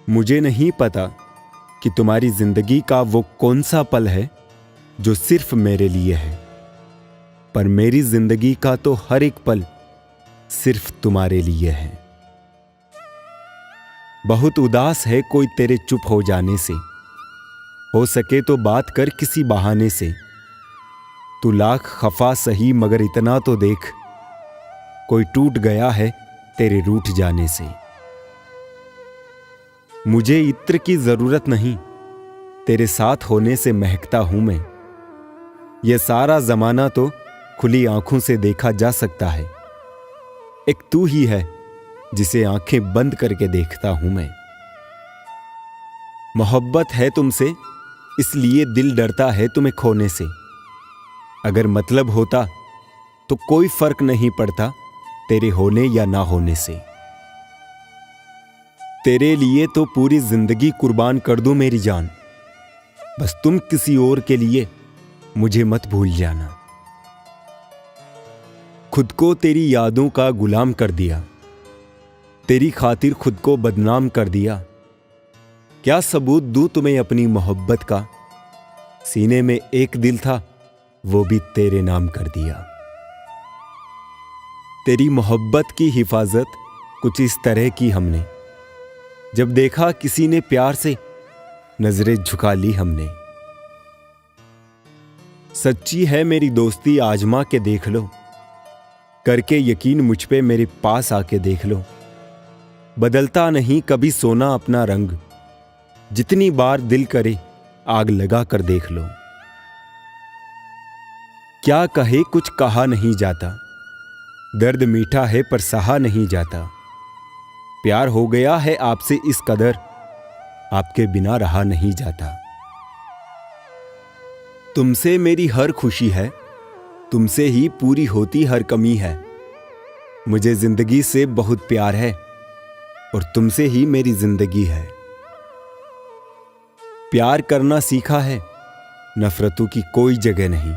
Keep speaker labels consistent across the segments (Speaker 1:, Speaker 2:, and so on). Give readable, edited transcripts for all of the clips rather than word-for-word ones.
Speaker 1: मुझे नहीं पता कि तुम्हारी जिंदगी का वो कौन सा पल है जो सिर्फ मेरे लिए है, पर मेरी जिंदगी का तो हर एक पल सिर्फ तुम्हारे लिए है। बहुत उदास है कोई तेरे चुप हो जाने से, हो सके तो बात कर किसी बहाने से। तू लाख खफा सही मगर इतना तो देख, कोई टूट गया है तेरे रूठ जाने से। मुझे इत्र की जरूरत नहीं, तेरे साथ होने से महकता हूं मैं। यह सारा जमाना तो खुली आंखों से देखा जा सकता है, एक तू ही है जिसे आंखें बंद करके देखता हूं मैं। मोहब्बत है तुमसे इसलिए दिल डरता है तुम्हें खोने से। अगर मतलब होता तो कोई फर्क नहीं पड़ता तेरे होने या ना होने से। तेरे लिए तो पूरी जिंदगी कुर्बान कर दूं मेरी जान, बस तुम किसी और के लिए मुझे मत भूल जाना। खुद को तेरी यादों का गुलाम कर दिया, तेरी खातिर खुद को बदनाम कर दिया। क्या सबूत दूं तुम्हें अपनी मोहब्बत का, सीने में एक दिल था वो भी तेरे नाम कर दिया। तेरी मोहब्बत की हिफाजत कुछ इस तरह की हमने, जब देखा किसी ने प्यार से नजरें झुका ली हमने। सच्ची है मेरी दोस्ती आजमा के देख लो, करके यकीन मुझ पे मेरे पास आके देख लो। बदलता नहीं कभी सोना अपना रंग, जितनी बार दिल करे आग लगा कर देख लो। क्या कहे कुछ कहा नहीं जाता, दर्द मीठा है पर सहा नहीं जाता। प्यार हो गया है आपसे इस कदर, आपके बिना रहा नहीं जाता। तुमसे मेरी हर खुशी है, तुमसे ही पूरी होती हर कमी है। मुझे जिंदगी से बहुत प्यार है और तुमसे ही मेरी जिंदगी है। प्यार करना सीखा है, नफरतों की कोई जगह नहीं।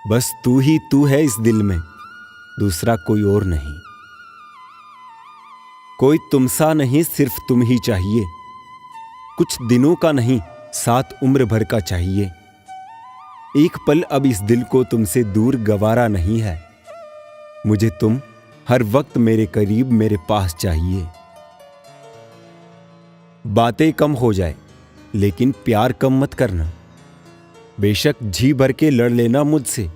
Speaker 1: बस तू ही तू है इस दिल में, दूसरा कोई और नहीं। कोई तुमसा नहीं सिर्फ तुम ही चाहिए, कुछ दिनों का नहीं साथ उम्र भर का चाहिए। एक पल अब इस दिल को तुमसे दूर गवारा नहीं है, मुझे तुम हर वक्त मेरे करीब मेरे पास चाहिए। बातें कम हो जाए लेकिन प्यार कम मत करना। बेशक जी भर के लड़ लेना मुझसे,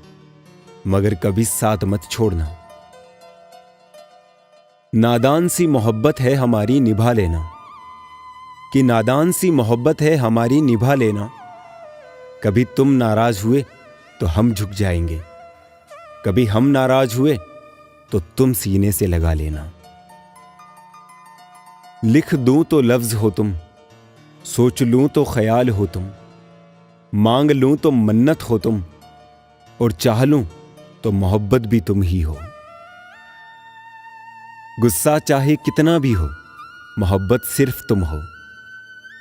Speaker 1: मगर कभी साथ मत छोड़ना। नादान सी मोहब्बत है हमारी निभा लेना, कि नादान सी मोहब्बत है हमारी निभा लेना। कभी तुम नाराज हुए तो हम झुक जाएंगे, कभी हम नाराज हुए तो तुम सीने से लगा लेना। लिख दूं तो लफ्ज हो तुम, सोच लूं तो ख्याल हो तुम, मांग लूं तो मन्नत हो तुम, और चाह लूं तो मोहब्बत भी तुम ही हो। गुस्सा चाहे कितना भी हो, मोहब्बत सिर्फ तुम हो।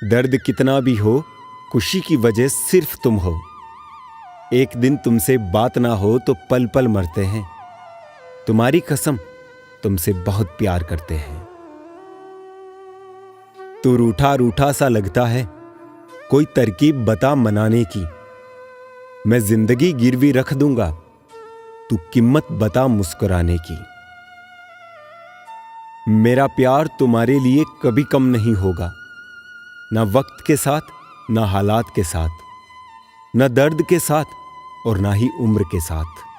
Speaker 1: दर्द कितना भी हो, खुशी की वजह सिर्फ तुम हो। एक दिन तुमसे बात ना हो तो पल पल मरते हैं, तुम्हारी कसम तुमसे बहुत प्यार करते हैं। तू रूठा रूठा सा लगता है, कोई तरकीब बता मनाने की। मैं जिंदगी गिरवी रख दूंगा, तू कीमत बता मुस्कुराने की। मेरा प्यार तुम्हारे लिए कभी कम नहीं होगा, ना वक्त के साथ ना हालात के साथ, ना दर्द के साथ और ना ही उम्र के साथ।